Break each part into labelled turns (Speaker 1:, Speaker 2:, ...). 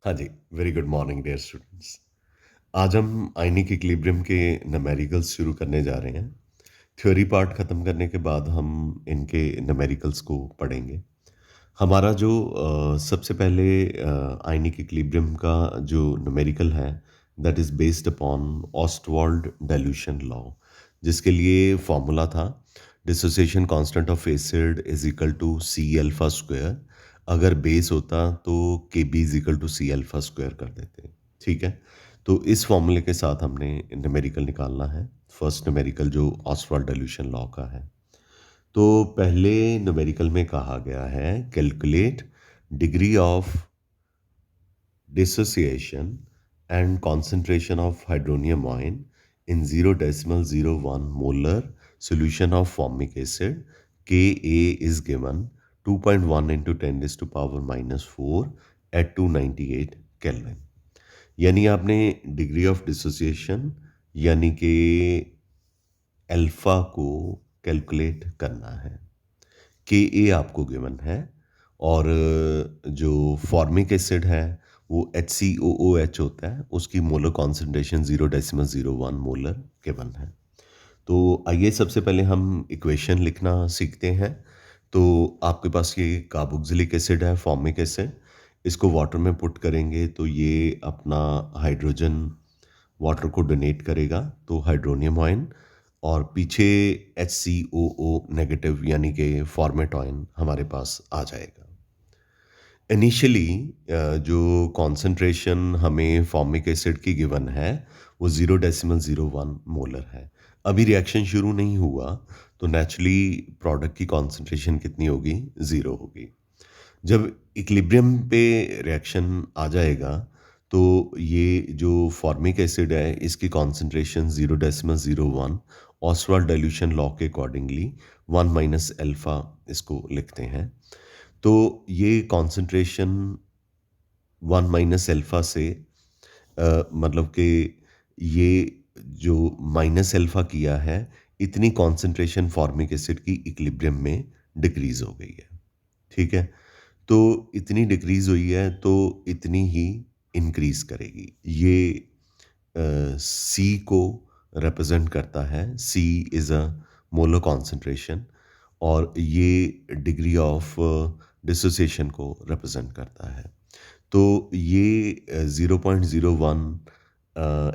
Speaker 1: हाँ जी, very good morning dear students. आज हम आयनिक इक्विलिब्रियम के न्यूमेरिकल्स शुरू करने जा रहे हैं। थ्योरी पार्ट खत्म करने के बाद हम इनके न्यूमेरिकल्स को पढ़ेंगे। हमारा जो सबसे पहले आयनिक इक्विलिब्रियम का जो न्यूमेरिकल है that is based upon Ostwald dilution law, जिसके लिए फॉर्मूला था dissociation constant of acid is equal to C alpha square. अगर बेस होता तो K B is equal to C alpha square कर देते। ठीक है, तो इस फॉर्मूले के साथ हमने न्यूमेरिकल निकालना है। फर्स्ट न्यूमेरिकल जो ऑस्टवाल्ड डाइल्यूशन लॉ का है। तो पहले न्यूमेरिकल में कहा गया है calculate degree of dissociation and concentration of hydronium ion in 0.01 molar solution of formic acid. Ka is given 2.1 into 10 raised to power minus 4 at 298 Kelvin. यानी आपने डिग्री ऑफ डिसोसिएशन यानी कि अल्फा को कैलकुलेट करना है। के ए आपको गिवन है और जो फॉर्मिक एसिड है वो HCOOH होता है, उसकी मोलर कॉन्सेंट्रेशन 0.01 मोलर गिवन है। तो आइए सबसे पहले हम इक्वेशन लिखना सीखते हैं। तो आपके पास ये कार्बोक्सिलिक एसिड है, फॉर्मिक एसिड। इसको वाटर में पुट करेंगे तो ये अपना हाइड्रोजन वाटर को डोनेट करेगा, तो हाइड्रोनियम आयन, और पीछे HCOO नेगेटिव यानी कि फॉर्मेट आयन हमारे पास आ जाएगा। इनिशियली जो कॉन्सेंट्रेशन हमें फॉर्मिक एसिड की गिवन है वो 0.01 मोलर है। अभी रिएक्शन शुरू नहीं हुआ तो नेचुरली प्रोडक्ट की कॉन्सेंट्रेशन कितनी होगी? ज़ीरो होगी। जब इक्विलिब्रियम पे रिएक्शन आ जाएगा तो ये जो फॉर्मिक एसिड है इसकी कॉन्सेंट्रेशन 0.01 ऑस्वाल्ड डाइल्यूशन लॉ के अकॉर्डिंगली 1 माइनस अल्फा इसको लिखते हैं। तो ये कॉन्सेंट्रेशन 1 माइनस अल्फा से मतलब कि ये जो माइनस अल्फा किया है इतनी कॉन्सेंट्रेशन फॉर्मिक एसिड की इक्विलिब्रियम में डिक्रीज हो गई है। ठीक है, तो इतनी डिक्रीज हुई है तो इतनी ही इंक्रीज करेगी। ये सी को रिप्रेजेंट करता है। सी इज़ अ मोलर कॉन्सेंट्रेशन और ये डिग्री ऑफ डिसोसिएशन को रिप्रेजेंट करता है। तो ये 0.01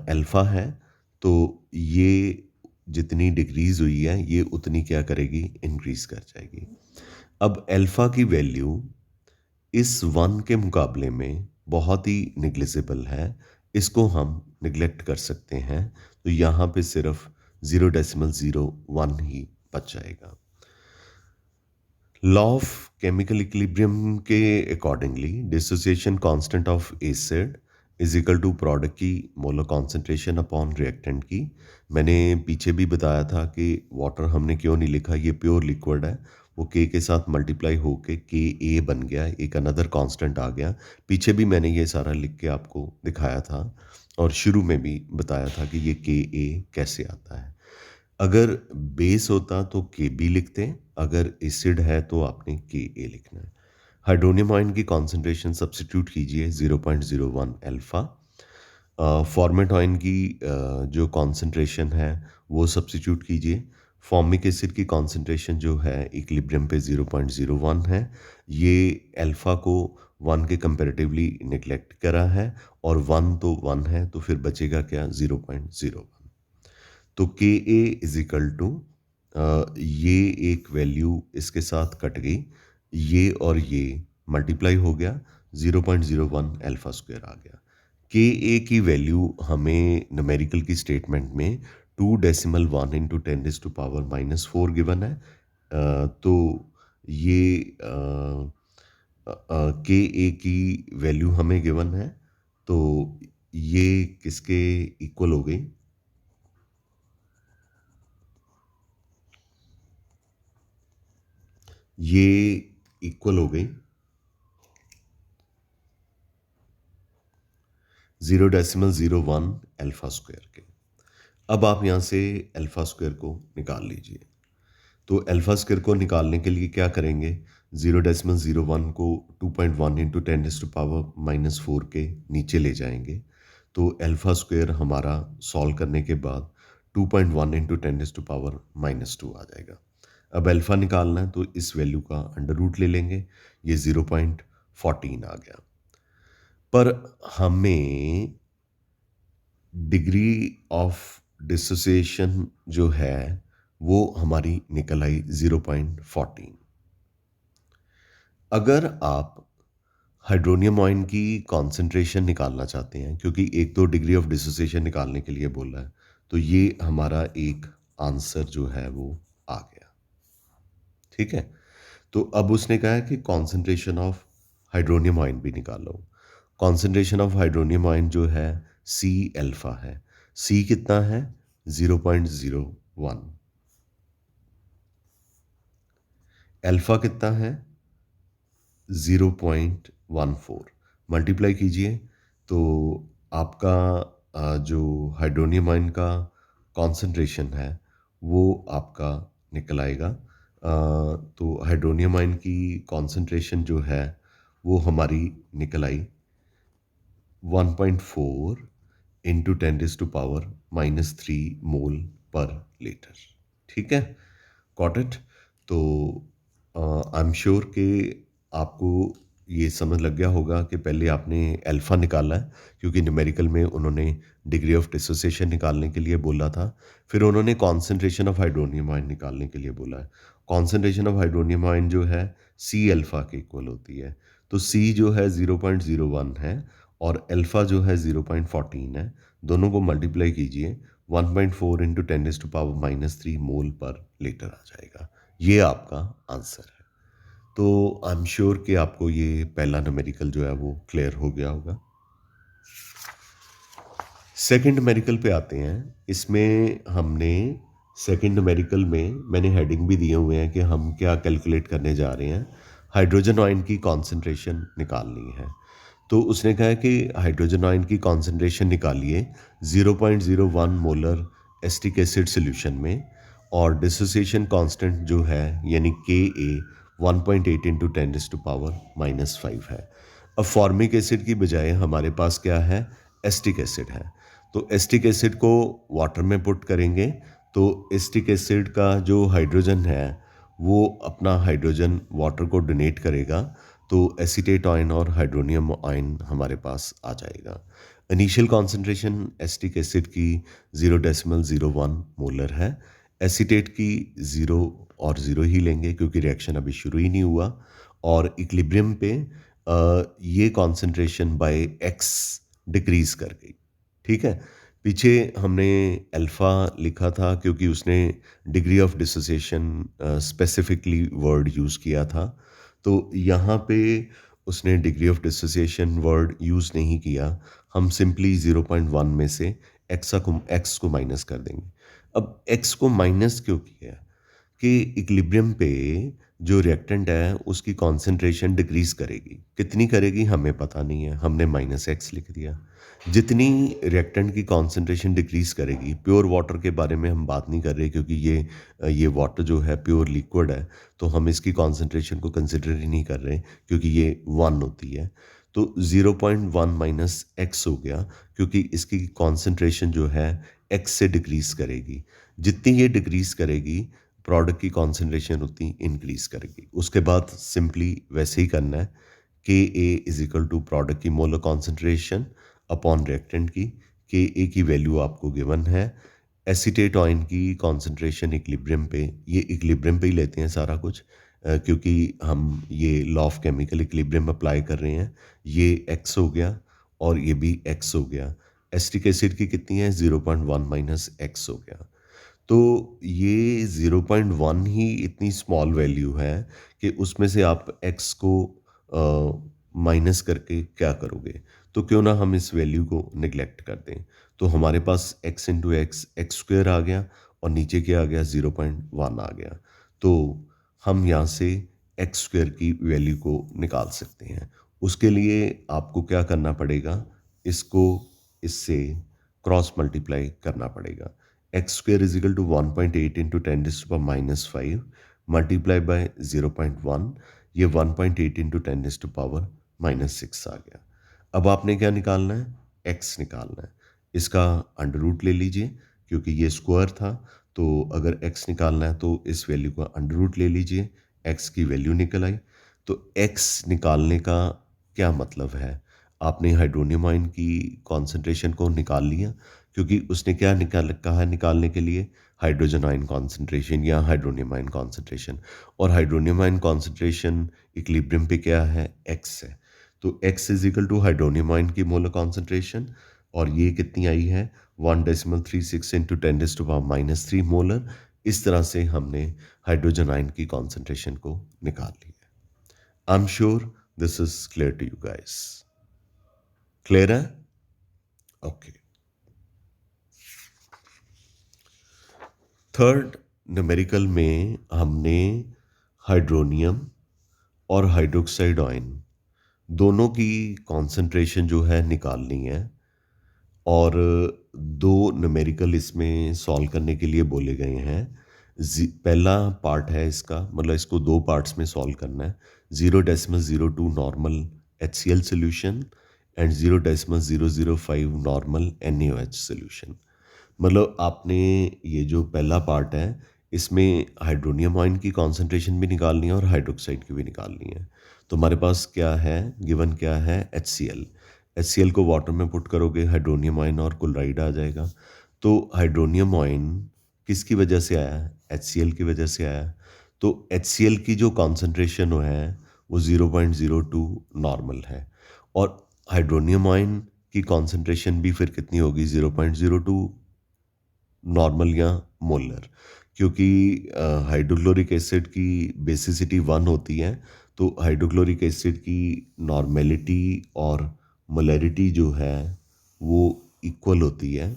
Speaker 1: अल्फा है। तो ये जितनी डिक्रीज हुई है ये उतनी क्या करेगी? इंक्रीज कर जाएगी। अब अल्फा की वैल्यू इस 1 के मुकाबले में बहुत ही नेग्लिजिबल है। इसको हम निगलेक्ट कर सकते हैं। तो यहाँ पे सिर्फ 0.01 ही बच जाएगा। लॉ ऑफ केमिकल इक्विलिब्रियम के accordingly dissociation constant of acid is equal to product की मोलर कॉन्सेंट्रेशन अपॉन रिएक्टेंट की। मैंने पीछे भी बताया था कि वाटर हमने क्यों नहीं लिखा, ये प्योर लिक्विड है। वो के साथ मल्टीप्लाई होके के ए बन गया, एक अनदर कांस्टेंट आ गया। पीछे भी मैंने ये सारा लिख के आपको दिखाया था और शुरू में भी बताया था कि ये के ए कैसे आता है। अगर बेस होता तो के बी लिखते हैं, अगर एसिड है तो आपने के ए लिखना है। हाइड्रोनियम आयन की कॉन्सेंट्रेशन सब्स्टिट्यूट कीजिए 0.01 अल्फा। फॉर्मेट आयन की जो कॉन्सेंट्रेशन है वो सब्स्टिट्यूट कीजिए। फॉर्मिक एसिड की कॉन्सेंट्रेशन जो है इक्विलिब्रियम पे 0.01 है। ये अल्फा को 1 के कंपैरेटिवली नेग्लेक्ट करा है और 1 तो 1 है, तो फिर बचेगा क्या? 0.01। तो के ए इज इक्वल टू ये एक वैल्यू इसके साथ कट गई, ये और ये मल्टीप्लाई हो गया, 0.01 अल्फा स्क्वायर आ गया। के ए की वैल्यू हमें न्यूमेरिकल की स्टेटमेंट में 2.1 into 10 raise to power minus 4 given है। तो ये के ए की वैल्यू हमें गिवन है, तो ये किसके इक्वल हो गई? ये इक्वल हो गई 0.01 अल्फा स्क्वायर के। अब आप यहाँ से अल्फा स्क्वायर को निकाल लीजिए। तो अल्फा स्क्वायर को निकालने के लिए क्या करेंगे, 0.01 को 2.1 इंटू 10⁻⁻4 के नीचे ले जाएंगे। तो अल्फा स्क्वायर हमारा सॉल्व करने के बाद 2.1 इंटू 10⁻⁻2 आ जाएगा। अब अल्फा निकालना है तो इस वैल्यू का अंडर रूट ले लेंगे, ये 0.14 आ गया। पर हमें डिग्री ऑफ डिसोसिएशन जो है वो हमारी निकल आई 0.14। अगर आप हाइड्रोनियम आयन की कॉन्सेंट्रेशन निकालना चाहते हैं, क्योंकि एक तो डिग्री ऑफ डिसोसिएशन निकालने के लिए बोला है, तो ये हमारा एक आंसर जो है वो आ गया। ठीक है, तो अब उसने कहा है कि कॉन्सेंट्रेशन ऑफ हाइड्रोनियम आयन भी निकालो। कॉन्सेंट्रेशन ऑफ हाइड्रोनियम आयन जो है सी अल्फा है। सी कितना है, 0.01। अल्फा कितना है, 0.14। मल्टीप्लाई कीजिए तो आपका जो हाइड्रोनियम आयन का कॉन्सेंट्रेशन है वो आपका निकल आएगा। तो हाइड्रोनियम आयन की कॉन्सेंट्रेशन जो है वो हमारी निकल आई 1.4 इंटू 10⁻³ मोल पर लीटर। ठीक है, गॉट इट। तो आई एम श्योर कि आपको ये समझ लग गया होगा कि पहले आपने अल्फ़ा निकाला है, क्योंकि न्यूमेरिकल में उन्होंने डिग्री ऑफ डिसोसिएशन निकालने के लिए बोला था। फिर उन्होंने कॉन्सेंट्रेशन ऑफ हाइड्रोनियम आयन निकालने के लिए बोला है। कॉन्सेंट्रेशन ऑफ हाइड्रोनियम आयन जो है सी अल्फ़ा के इक्वल होती है। तो सी जो है 0.01 है और अल्फ़ा जो है 0.14 है। दोनों को मल्टीप्लाई कीजिए, 1.4 इंटू 10⁻³ मोल पर लीटर आ जाएगा। ये आपका आंसर है। तो आई एम श्योर कि आपको ये पहला न्यूमेरिकल जो है वो क्लियर हो गया होगा। सेकंड न्यूमेरिकल पे आते हैं। इसमें हमने सेकंड न्यूमेरिकल में मैंने हेडिंग भी दिए हुए हैं कि हम क्या कैलकुलेट करने जा रहे हैं। हाइड्रोजन आयन की कॉन्सेंट्रेशन निकालनी है। तो उसने कहा है कि हाइड्रोजन आयन की कॉन्सेंट्रेशन निकालिए 0.01 मोलर एसिटिक एसिड सॉल्यूशन में, और डिसोसिएशन कांस्टेंट जो है यानी के ए 1.8 इंटू 10⁻⁻5 है। अब फॉर्मिक एसिड की बजाय हमारे पास क्या है, एसिटिक एसिड है। तो एसिटिक एसिड को वाटर में पुट करेंगे तो एसिटिक एसिड का जो हाइड्रोजन है वो अपना हाइड्रोजन वाटर को डोनेट करेगा, तो एसीटेट आयन और हाइड्रोनियम आयन हमारे पास आ जाएगा। इनिशियल कॉन्सेंट्रेशन एसिटिक एसिड की 0.01 मोलर है। एसीटेट की 0 और 0 ही लेंगे क्योंकि रिएक्शन अभी शुरू ही नहीं हुआ। और इक्विलिब्रियम पे ये कॉन्सेंट्रेशन बाय एक्स डिक्रीज कर गई। ठीक है, पीछे हमने अल्फ़ा लिखा था क्योंकि उसने degree of dissociation specifically word use किया था। तो यहाँ पे उसने degree of dissociation word use नहीं किया। हम सिंपली 0.1 में से एक्स को माइनस कर देंगे। अब एक्स को माइनस क्यों किया कि इक्विलिब्रियम पे जो रिएक्टेंट है उसकी कॉन्सेंट्रेशन डिक्रीज करेगी। कितनी करेगी हमें पता नहीं है, हमने -x लिख दिया। जितनी रिएक्टेंट की कॉन्सेंट्रेशन डिक्रीज करेगी, प्योर वाटर के बारे में हम बात नहीं कर रहे क्योंकि ये वाटर जो है प्योर लिक्विड है, तो हम इसकी कॉन्सेंट्रेशन को कंसिडर ही नहीं कर रहे क्योंकि ये 1 होती है। तो 0.1 माइनस एक्स हो गया क्योंकि इसकी कॉन्सेंट्रेशन जो है एक्स से डिक्रीज करेगी। जितनी ये डिक्रीज करेगी प्रोडक्ट की कॉन्सेंट्रेशन उतनी इंक्रीज करेगी। उसके बाद सिंपली वैसे ही करना है, के ए इज इक्वल टू प्रोडक्ट की मोलर कॉन्सेंट्रेशन अपॉन रिएक्टेंट की। के ए की वैल्यू आपको गिवन है। एसीटेट आयन की कॉन्सेंट्रेशन इक्विलिब्रियम पे, ये इक्विलिब्रियम पे ही लेते हैं सारा कुछ क्योंकि हम ये law of chemical equilibrium apply कर रहे हैं। ये एक्स हो गया और ये भी एक्स हो गया। एसिटिक एसिड की कितनी है, 0.1 माइनस एक्स हो गया। तो ये 0.1 ही इतनी स्मॉल वैल्यू है कि उसमें से आप x को माइनस करके क्या करोगे। तो क्यों ना हम इस वैल्यू को निगलेक्ट कर दें। तो हमारे पास x इंटू एक्स स्क्वायर आ गया और नीचे क्या आ गया, 0.1 आ गया। तो हम यहाँ से एक्स स्क्वायर की वैल्यू को निकाल सकते हैं। उसके लिए आपको क्या करना पड़ेगा, इसको इससे क्रॉस मल्टीप्लाई करना पड़ेगा। X square is equal to 1.8 into 10⁻⁻5 multiply by 0.1, ये 1.8 इंटू 10⁻⁻6 आ गया। अब आपने क्या निकालना है? एक्स निकालना है। इसका अंडर रूट ले लीजिए, क्योंकि ये स्क्वायर था, तो अगर एक्स निकालना है तो इस वैल्यू का अंडर रूट ले लीजिए। एक्स की वैल्यू निकल आई। तो एक्स निकालने का क्या मतलब है? आपने हाइड्रोनियम आयन की कॉन्सेंट्रेशन को निकाल लिया, क्योंकि उसने क्या कहा है निकालने के लिए? हाइड्रोजन आयन कॉन्सेंट्रेशन या हाइड्रोनियम आयन कॉन्सेंट्रेशन। और हाइड्रोनियम आयन कॉन्सेंट्रेशन इक्विलिब्रियम पे क्या है? एक्स है। तो x is equal to hydronium ion की मोलर कॉन्सेंट्रेशन, और ये कितनी आई है? 1.36 इंटू 10⁻³ मोलर। इस तरह से हमने हाइड्रोजन आयन की कॉन्सेंट्रेशन को निकाल लिया। I am sure this is clear to you guys. Clear है? ओके। थर्ड न्यूमेरिकल में हमने हाइड्रोनियम और हाइड्रोक्साइड आयन दोनों की कॉन्सेंट्रेशन जो है निकालनी है, और दो न्यूमेरिकल इसमें सॉल्व करने के लिए बोले गए हैं। पहला पार्ट है इसका, मतलब इसको दो पार्ट्स में सॉल्व करना है। 0.02 normal HCl solution and 0.005 normal NaOH solution. मतलब आपने ये जो पहला पार्ट है, इसमें हाइड्रोनियम आयन की कॉन्सेंट्रेशन भी निकालनी है और हाइड्रोक्साइड की भी निकालनी है। तो हमारे पास क्या है? गिवन क्या है? HCl। HCl को वाटर में पुट करोगे, हाइड्रोनियम आयन और क्लोराइड आ जाएगा। तो हाइड्रोनियम आयन किसकी वजह से आया है? HCl की वजह से आया है। तो HCl की जो कॉन्सेंट्रेशन है वो 0.02 नॉर्मल है, और हाइड्रोनियम आयन की कॉन्सेंट्रेशन भी फिर कितनी होगी? 0.02 नॉर्मल या मोलर, क्योंकि हाइड्रोक्लोरिक एसिड की बेसिसिटी 1 होती है। तो हाइड्रोक्लोरिक एसिड की नॉर्मेलिटी और मोलैरिटी जो है वो इक्वल होती है।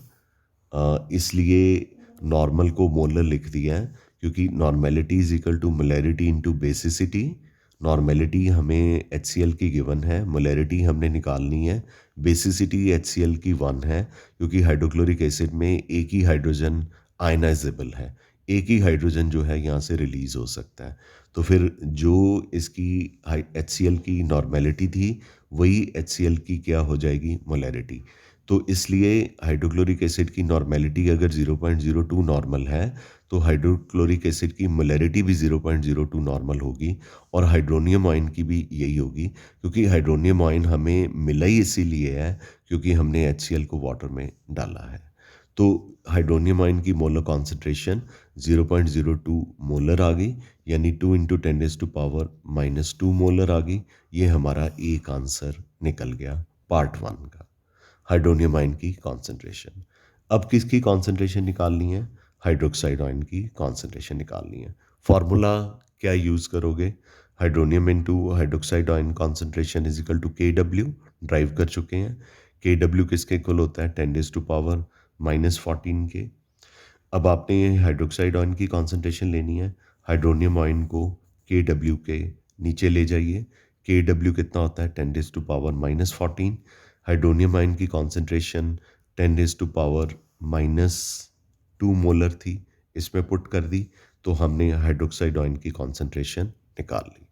Speaker 1: इसलिए नॉर्मल को मोलर लिख दिया है, क्योंकि normality is equal to molarity into basicity. Normality हमें HCl की गिवन है, मोलैरिटी हमने निकालनी है। बेसिसिटी HCl की 1 है, क्योंकि हाइड्रोक्लोरिक एसिड में एक ही हाइड्रोजन आयनाइजेबल है, एक ही हाइड्रोजन जो है यहाँ से रिलीज हो सकता है। तो फिर जो इसकी HCl की नॉर्मेलिटी थी, वही HCl की क्या हो जाएगी? मोलैरिटी। तो इसलिए हाइड्रोक्लोरिक एसिड की नॉर्मेलिटी अगर 0.02 नॉर्मल है, तो हाइड्रोक्लोरिक एसिड की मोलैरिटी भी 0.02 नॉर्मल होगी, और हाइड्रोनियम आयन की भी यही होगी, क्योंकि हाइड्रोनियम आयन हमें मिला ही इसीलिए है क्योंकि हमने HCl को वाटर में डाला है। तो हाइड्रोनियम आयन की मोलर कॉन्सेंट्रेशन 0.02 मोलर आ गई, यानी 2 इंटू 10⁻⁻² मोलर आ गई। ये हमारा एक आंसर निकल गया पार्ट 1 का, हाइड्रोनियम आयन की कॉन्सेंट्रेशन। अब किसकी कॉन्सेंट्रेशन निकालनी है? हाइड्रोक्साइड आयन की कॉन्सेंट्रेशन निकालनी है। फॉर्मूला क्या यूज़ करोगे? Hydronium into hydroxide ion concentration is equal to KW, derive कर चुके हैं। KW किसके इक्वल होता है? 10⁻⁻14 के। अब आपने हाइड्रोक्साइड आयन की कॉन्सेंट्रेशन लेनी है। हाइड्रोनियम आयन को KW के नीचे ले जाइए। KW कितना होता है? 10⁻⁻14। हाइड्रोनियम आयन की कॉन्सेंट्रेशन 10⁻⁻2 मोलर थी, इसमें पुट कर दी, तो हमने हाइड्रोक्साइड आयन की कॉन्सेंट्रेशन निकाल ली।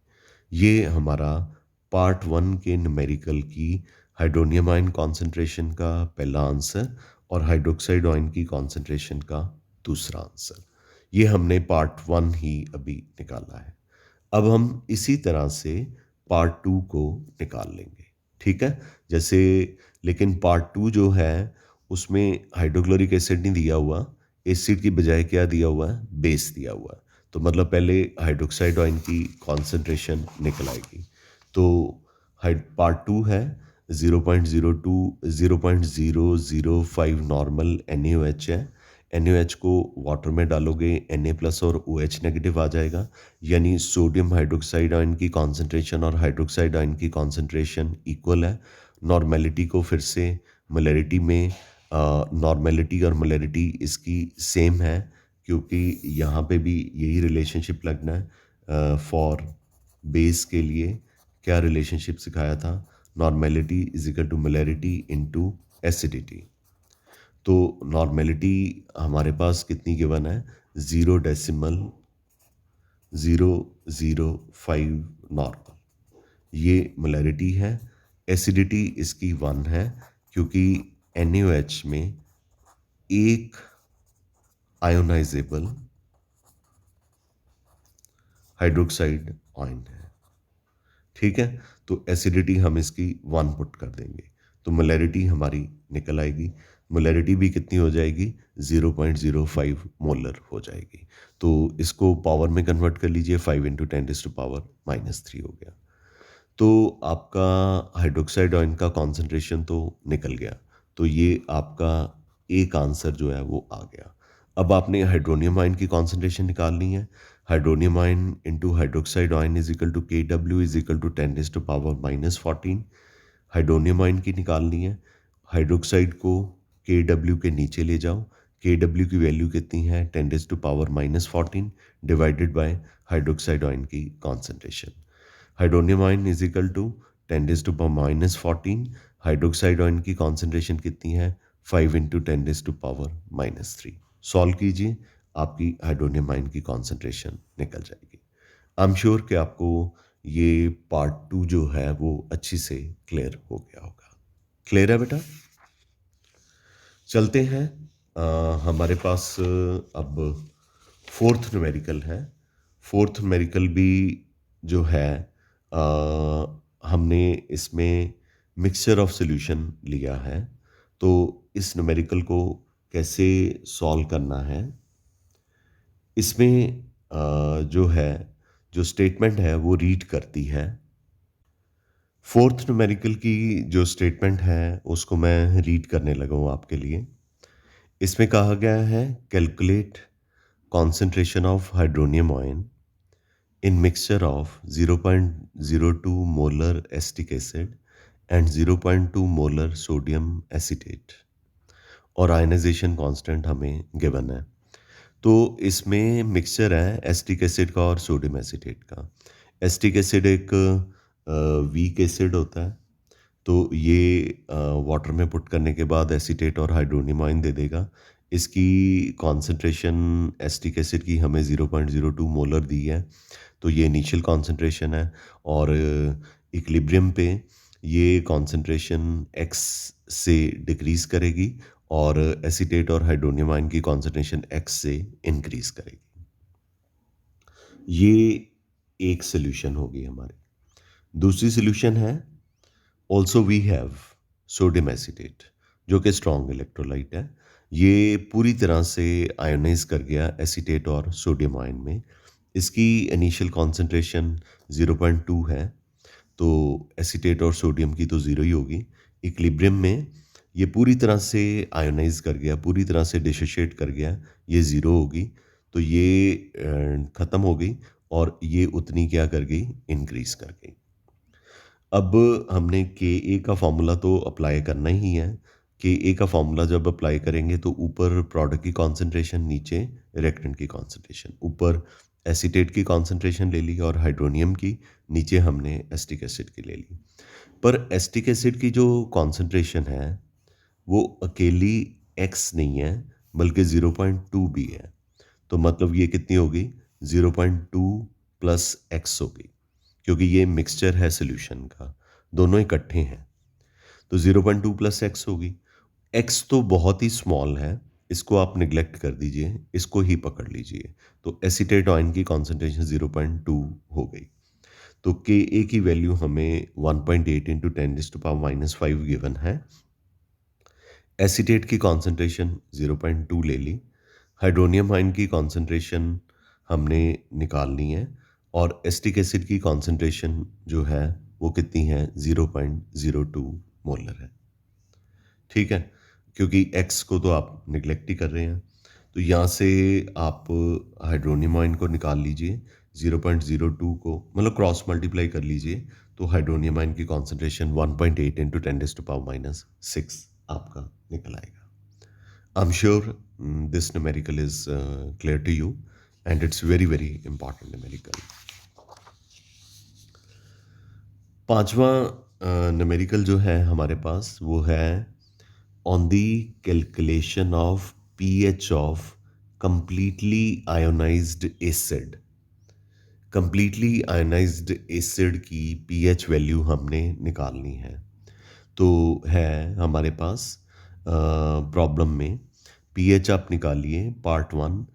Speaker 1: ये हमारा पार्ट 1 के न्यूमेरिकल की हाइड्रोनियम आयन कॉन्सेंट्रेशन का पहला आंसर और हाइड्रोक्साइड आयन की कॉन्सेंट्रेशन का दूसरा आंसर। ये हमने पार्ट 1 ही अभी निकाला है। अब हम इसी तरह से पार्ट 2 को निकाल लेंगे, ठीक है? जैसे, लेकिन पार्ट 2 जो है उसमें हाइड्रोक्लोरिक एसिड नहीं दिया हुआ, एसिड की बजाय क्या दिया हुआ है? बेस दिया हुआ है। तो मतलब पहले हाइड्रोक्साइड आयन की कॉन्सेंट्रेशन निकल आएगी। तो पार्ट 2 है 0.02 नॉर्मल NaOH है। NaOH को वाटर में डालोगे, Na प्लस और OH नेगेटिव आ जाएगा, यानी सोडियम हाइड्रोक्साइड आयन की कॉन्सेंट्रेशन और हाइड्रोक्साइड आयन की कॉन्सेंट्रेशन इक्वल है। नॉर्मेलिटी को फिर से मोलैरिटी में, नॉर्मेलिटी और मोलैरिटी इसकी सेम है, क्योंकि यहाँ पे भी यही रिलेशनशिप लगना है। फॉर बेस के लिए क्या रिलेशनशिप सिखाया था? Normality is equal to molarity into acidity. तो नॉर्मेलिटी हमारे पास कितनी गिवन है, 0.005 नॉर्मल, ये मोलैरिटी है। एसिडिटी इसकी 1 है क्योंकि NaOH में एक आयोनाइजेबल हाइड्रोक्साइड आयन है। ठीक है, तो एसिडिटी हम इसकी 1 पुट कर देंगे तो मोलैरिटी हमारी निकल आएगी। मोलैरिटी भी कितनी हो जाएगी, 0.05 मोलर हो जाएगी। तो इसको पावर में कन्वर्ट कर लीजिए, 5 इंटू 10⁻³ हो गया। तो आपका हाइड्रोक्साइड आयन का कॉन्सेंट्रेशन तो निकल गया। तो ये आपका एक आंसर जो है वो आ गया। अब आपने हाइड्रोनियम आयन की कॉन्सेंट्रेशन निकालनी है। Hydronium ion into hydroxide ion is equal to KW is equal to 10⁻⁻14। Hydronium ion की निकालनी है। हाइड्रोक्साइड को KW के नीचे ले जाओ। KW की वैल्यू कितनी है, 10⁻⁻14 डिवाइडेड बाय हाइड्रोक्साइड आयन की concentration. Hydronium ion is equal to 10⁻⁻14। Hydroxide ion की कॉन्सेंट्रेशन कितनी है, 5 इंटू 10⁻⁻3। सॉल्व कीजिए, आपकी हाइड्रोनियम आयन की कॉन्सेंट्रेशन निकल जाएगी। आई एम श्योर कि आपको ये पार्ट 2 जो है वो अच्छी से क्लियर हो गया होगा। क्लियर है बेटा? चलते हैं, हमारे पास अब फोर्थ न्यूमेरिकल है। फोर्थ न्यूमेरिकल भी जो है अ, हमने इसमें मिक्सचर ऑफ सॉल्यूशन लिया है। तो इस न्यूमेरिकल को कैसे सॉल्व करना है, इसमें जो है, जो स्टेटमेंट है वो रीड करती है। फोर्थ न्यूमेरिकल की जो स्टेटमेंट है उसको मैं रीड करने लगा हूँ आपके लिए। इसमें कहा गया है, calculate concentration of hydronium ion in mixture of 0.02 molar acetic acid and 0.2 molar sodium acetate और आयनाइजेशन कांस्टेंट हमें गिवन है। तो इसमें मिक्सचर है एसिटिक एसिड का और सोडियम एसीटेट का। एसिटिक एसिड एक वीक एसिड होता है, तो ये वाटर में पुट करने के बाद एसीटेट और हाइड्रोनियम आयन दे देगा। इसकी कॉन्सेंट्रेशन एसिटिक एसिड की हमें 0.02 मोलर दी है, तो ये इनिशियल कॉन्सेंट्रेशन है। और इक्विलिब्रियम पे ये कॉन्सेंट्रेशन x से डिक्रीज करेगी और एसीटेट और हाइड्रोनियम आयन की कॉन्सेंट्रेशन x से इंक्रीज करेगी। ये एक सोल्यूशन होगी हमारी। दूसरी सोल्यूशन है, also we have sodium acetate, जो कि स्ट्रॉन्ग इलेक्ट्रोलाइट है। ये पूरी तरह से आयोनाइज कर गया एसीटेट और सोडियम आयन में। इसकी इनिशियल कॉन्सेंट्रेशन 0.2 है, तो एसीटेट और सोडियम की तो ज़ीरो ही होगी। इक्विलिब्रियम में ये पूरी तरह से आयोनाइज कर गया, पूरी तरह से डिसोशिएट कर गया, ये ज़ीरो होगी। तो ये ख़त्म हो गई और ये उतनी क्या कर गई, इंक्रीज कर गई। अब हमने Ka का फॉर्मूला तो अप्लाई करना ही है। Ka का फॉर्मूला जब अप्लाई करेंगे तो ऊपर प्रोडक्ट की कॉन्सेंट्रेशन, नीचे रिएक्टेंट की कॉन्सेंट्रेशन। ऊपर एसीटेट की कॉन्सेंट्रेशन ले ली और हाइड्रोनियम की, नीचे हमने एसिटिक एसिड की ले ली। पर एसिटिक एसिड की जो कॉन्सेंट्रेशन है वो अकेली x नहीं है बल्कि 0.2 भी है। तो मतलब ये कितनी होगी, 0.2 प्लस x होगी, क्योंकि ये मिक्सचर है सोल्यूशन का, दोनों इकट्ठे हैं। तो 0.2 प्लस x होगी। x तो बहुत ही स्मॉल है, इसको आप निगलेक्ट कर दीजिए, इसको ही पकड़ लीजिए। तो एसीटेट आयन की कॉन्सेंट्रेशन 0.2 हो गई। तो Ka की वैल्यू हमें 1.8 इंटू 10⁻⁻5 गिवन है। एसीटेट की कॉन्सेंट्रेशन 0.2 ले ली। हाइड्रोनियम आयन की कॉन्सेंट्रेशन हमने निकालनी है और एसिटिक एसिड की कॉन्सेंट्रेशन जो है वो कितनी है, 0.02 मोलर है। ठीक है, क्योंकि x को तो आप निगलेक्ट ही कर रहे हैं। तो यहाँ से आप हाइड्रोनियम आयन को निकाल लीजिए, 0.02 को मतलब क्रॉस मल्टीप्लाई कर लीजिए, तो हाइड्रोनियम आयन की कॉन्सेंट्रेशन 1.8 इंटू 10⁻⁻6 आपका निकल आएगा। I am sure this numerical is clear to you and it's very very important numerical. पांचवा न्यूमेरिकल जो है हमारे पास वो है on the calculation of pH of completely ionized acid. completely ionized acid की pH वैल्यू हमने निकालनी है। तो है हमारे पास प्रॉब्लम में pH आप निकालिए part 1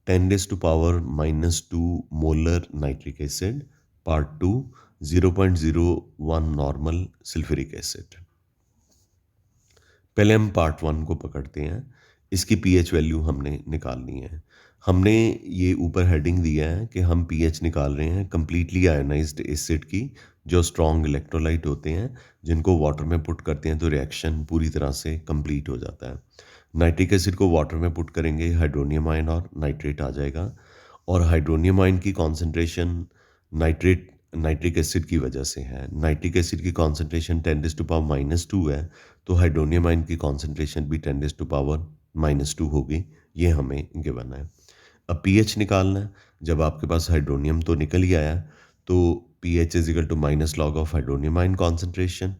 Speaker 1: 10⁻⁻² molar nitric acid, part 2 0.01 normal sulphuric acid. पहले हम पार्ट 1 को पकड़ते हैं। इसकी पीएच वैल्यू हमने निकालनी है। हमने ये ऊपर हेडिंग दिया है कि हम पीएच निकाल रहे हैं कंप्लीटली आयोनाइज्ड एसिड की, जो स्ट्रॉन्ग इलेक्ट्रोलाइट होते हैं, जिनको वाटर में पुट करते हैं तो रिएक्शन पूरी तरह से कंप्लीट हो जाता है। नाइट्रिक एसिड को वाटर में पुट करेंगे, हाइड्रोनियम आयन और नाइट्रेट आ जाएगा। और हाइड्रोनियम आयन की कॉन्सेंट्रेशन नाइट्रिक एसिड की वजह से है। नाइट्रिक एसिड की कॉन्सेंट्रेशन 10⁻⁻² है, तो हाइड्रोनियम आयन की कॉन्सेंट्रेशन भी 10⁻⁻² होगी। ये हमें गिवन है। अब पीएच निकालना है। जब आपके पास हाइड्रोनियम तो निकल ही आया, तो pH is equal to minus log of hydronium ion concentration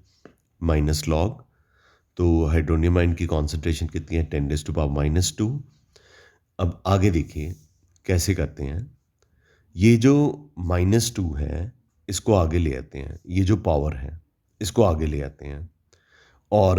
Speaker 1: minus log. तो हाइड्रोनियम आयन की कॉन्सेंट्रेशन कितनी है? 10⁻²। अब आगे देखिए कैसे करते हैं। ये जो -2 है, इसको आगे ले आते हैं। ये जो पावर है, इसको आगे ले आते हैं और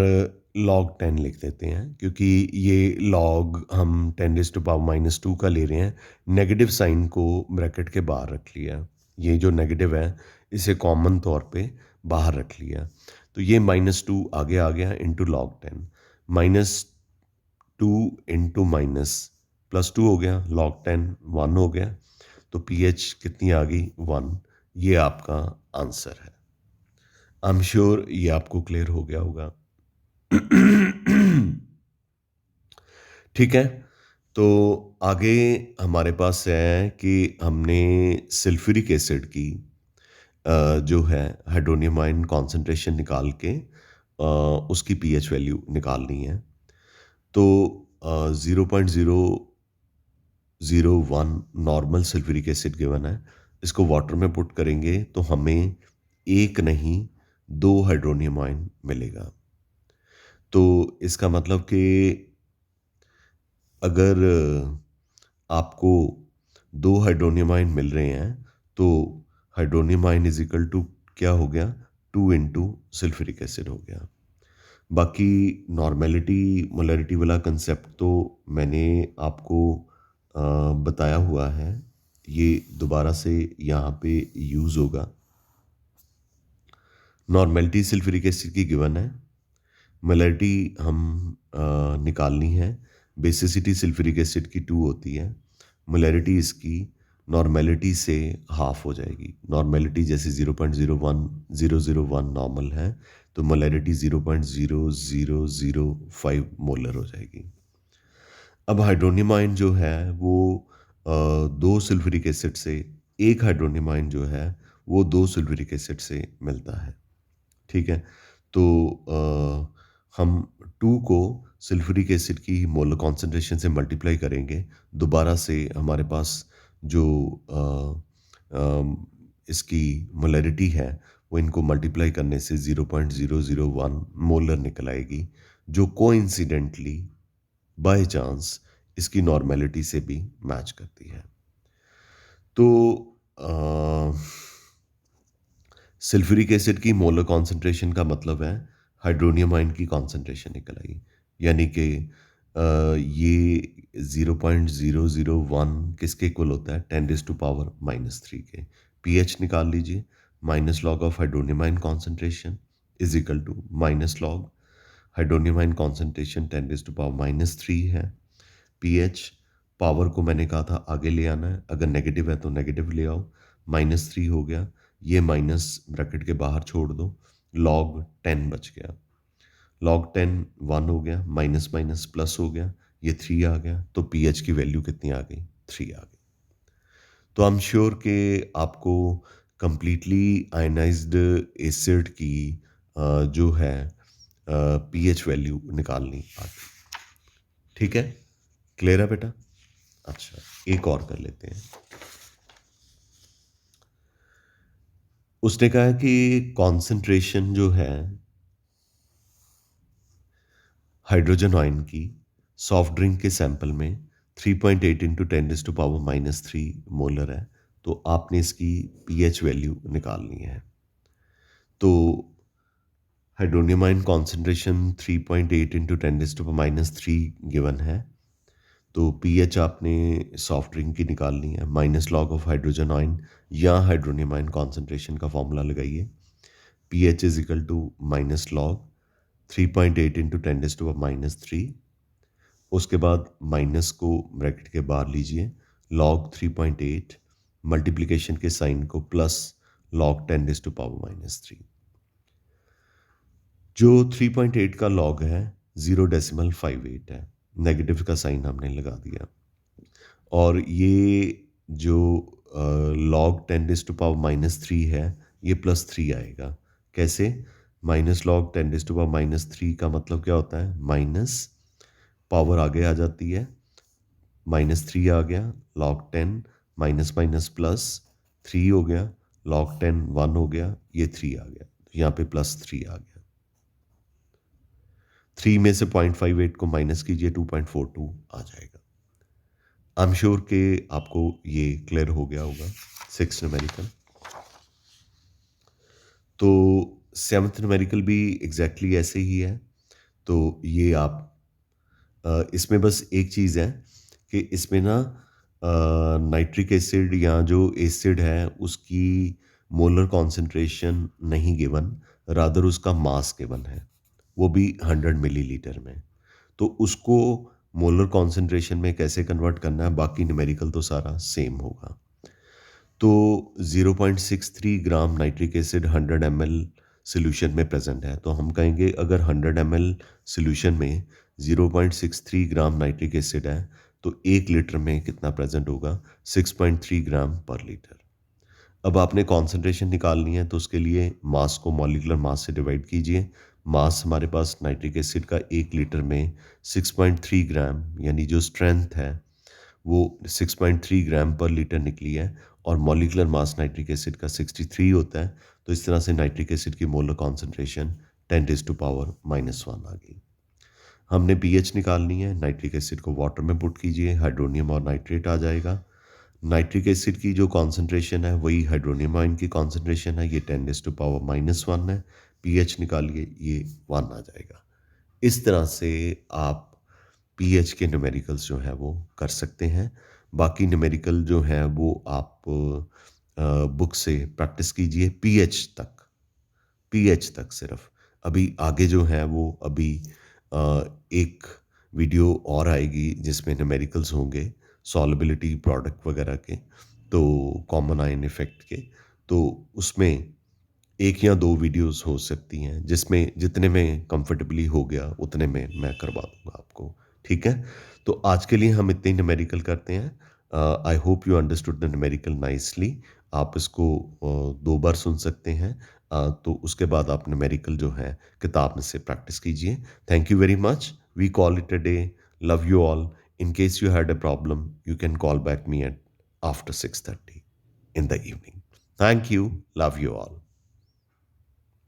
Speaker 1: log 10 लिख देते हैं, क्योंकि ये log हम 10⁻² का ले रहे हैं। नेगेटिव साइन को ब्रैकेट के बाहर रख लिया। ये जो नेगेटिव है, इसे कॉमन तौर पे बाहर रख लिया। तो ये -2 आगे आ गया इंटू log 10। -2 इंटू माइनस +2 हो गया, log 10 1 हो गया। तो पीएच कितनी आ गई? 1। ये आपका आंसर है। आई एम श्योर ये आपको क्लियर हो गया होगा। ठीक है, तो आगे हमारे पास है कि हमने सल्फ्यूरिक एसिड की जो है हाइड्रोनियम आयन कॉन्सेंट्रेशन निकाल के उसकी पीएच वैल्यू निकालनी है। तो 0.001 नॉर्मल सल्फ्यूरिक एसिड गिवन है। इसको वाटर में पुट करेंगे तो हमें एक नहीं 2 हाइड्रोनियम आयन मिलेगा। तो इसका मतलब कि अगर आपको 2 हाइड्रोनियम आयन मिल रहे हैं, तो hydronium ion is equal to क्या हो गया? 2 इंटू सल्फ्यूरिक एसिड हो गया। बाकी नॉर्मेलिटी मोलरिटी वाला कंसेप्ट तो मैंने आपको बताया हुआ है। ये दोबारा से यहाँ पे यूज़ होगा। नॉर्मेलिटी सल्फ्यूरिक एसिड की गिवन है। मोलरिटी हम निकालनी है। बेसिसिटी सल्फ्यूरिक एसिड की 2 होती है। मोलरिटी इसकी नॉर्मेलिटी से हाफ हो जाएगी। नॉर्मेलिटी जैसे 0.01001 नॉर्मल है, तो मोलरिटी 0.0005 मोलर हो जाएगी। अब हाइड्रोनियम आयन जो है वो 2 सल्फ्यूरिक एसिड से, एक हाइड्रोनियम आयन जो है वो 2 सल्फ्यूरिक एसिड से मिलता है। ठीक है, तो हम 2 को सल्फ्यूरिक एसिड की मोलर कॉन्सेंट्रेशन से मल्टीप्लाई करेंगे। दोबारा से हमारे पास जो इसकी मोलरिटी है, वो इनको मल्टीप्लाई करने से 0.001 मोलर निकल आएगी, जो कोइंसिडेंटली बाय चांस इसकी नॉर्मेलिटी से भी मैच करती है। तो सल्फ्यूरिक एसिड की मोलर कॉन्सेंट्रेशन का मतलब है हाइड्रोनियम आयन की कॉन्सेंट्रेशन निकल आई। यानी कि ये 0.001 किसके इक्वल होता है? 10⁻³ के। पीएच निकाल लीजिए। Minus log of hydronium ion concentration is equal to minus log hydronium ion concentration 10⁻³ है। पीएच पावर को मैंने कहा था आगे ले आना है। अगर नेगेटिव है तो नेगेटिव ले आओ। -3 हो गया। ये माइनस ब्रैकेट के बाहर छोड़ दो। log 10 बच गया। log 10 1 हो गया। माइनस माइनस प्लस हो गया। ये 3 आ गया। तो पीएच की वैल्यू कितनी आ गई? 3 आ गई। तो आई एम श्योर कि आपको कंप्लीटली आयनाइज्ड एसिड की जो है पीएच वैल्यू निकालनी आ गई। ठीक है, क्लियर है बेटा? अच्छा, एक और कर लेते हैं। उसने कहा कि कॉन्सेंट्रेशन जो है हाइड्रोजन आयन की सॉफ्ट ड्रिंक के सैंपल में 3.8 इंटू 10⁻³ मोलर है, तो आपने इसकी पीएच वैल्यू निकालनी है। तो hydronium ion concentration 3.8 into 10⁻³ given है, तो पीएच आपने सॉफ्ट ड्रिंक की निकालनी है, minus log of hydrogen ion या हाइड्रोनियम आयन कॉन्सेंट्रेशन का फॉर्मूला लगाइए। PH is equal to minus log 3.8 into 10⁻³। उसके बाद माइनस को ब्रैकेट के बाहर लीजिए, लॉग 3.8 मल्टीप्लिकेशन के साइन को प्लस लॉग 10⁻³ जो 3.8 का लॉग है 0.58 है, नेगेटिव का साइन हमने लगा दिया। और ये जो लॉग 10⁻³ है ये +3 आएगा। कैसे? माइनस लॉग 10⁻³ का मतलब क्या होता है? माइनस पावर आगे आ जाती है, -3 आ गया, लॉग 10 माइनस माइनस प्लस 3 हो गया, लॉग 10 1 हो गया, ये 3 आ गया, तो यहाँ पे +3 आ गया। 3 में से 0.58 को माइनस कीजिए, 2.42 आ जाएगा। आई एम श्योर कि आपको ये क्लियर हो गया होगा। 6th numerical. तो 7th न्यूमेरिकल भी एग्जैक्टली ऐसे ही है। तो ये आप इसमें बस एक चीज़ है कि इसमें ना नाइट्रिक एसिड या जो एसिड है उसकी मोलर कॉन्सेंट्रेशन नहीं गिवन, रादर उसका मास गिवन है, वो भी 100 मिलीलीटर में। तो उसको मोलर कॉन्सेंट्रेशन में कैसे कन्वर्ट करना है, बाकी न्यूमेरिकल तो सारा सेम होगा। तो 0.63 ग्राम नाइट्रिक एसिड 100 ml सोल्यूशन में प्रेजेंट है, तो हम कहेंगे अगर 100 ml सोल्यूशन में 0.63 ग्राम नाइट्रिक एसिड है तो 1 लीटर में कितना प्रेजेंट होगा? 6.3 ग्राम पर लीटर। अब आपने कॉन्सेंट्रेशन निकालनी है, तो उसके लिए मास को मॉलिक्यूलर मास से डिवाइड कीजिए। मास हमारे पास नाइट्रिक एसिड का 1 लीटर में 6.3 ग्राम, यानी जो स्ट्रेंथ है वो 6.3 ग्राम पर लीटर निकली है, और मॉलिक्यूलर मास नाइट्रिक एसिड का 63 होता है। तो इस तरह से नाइट्रिक एसिड की मोलर कॉन्सेंट्रेशन 10⁻⁻1 आ गई। हमने पीएच निकालनी है, नाइट्रिक एसिड को वाटर में पुट कीजिए, हाइड्रोनियम और नाइट्रेट आ जाएगा। नाइट्रिक एसिड की जो कॉन्सेंट्रेशन है वही हाइड्रोनियम आयन की कॉन्सेंट्रेशन है, ये 10⁻⁻1 है। पीएच निकालिए, ये 1 आ जाएगा। इस तरह से आप पीएच के न्यूमेरिकल्स जो है वो कर सकते हैं। बाकी न्यूमेरिकल जो है वो आप बुक से प्रैक्टिस कीजिए पीएच तक सिर्फ। अभी आगे जो है वो अभी एक वीडियो और आएगी जिसमें न्यूमेरिकल्स होंगे सॉल्युबिलिटी प्रोडक्ट वगैरह के, तो कॉमन आयन इफेक्ट के। तो उसमें 1 या 2 वीडियोस हो सकती हैं, जिसमें जितने में कंफर्टेबली हो गया उतने में मैं करवा दूंगा आपको। ठीक है? तो आज के लिए हम इतने न्यूमेरिकल करते हैं। I hope you understood the numerical nicely. आप इसको 2 बार सुन सकते हैं। तो उसके बाद आप न्यूमेरिकल जो है किताब में से प्रैक्टिस कीजिए। Thank you very much. We call it a day. Love you all. In case you had a problem, you can call back me at after 6:30 in the evening. Thank you. Love you all.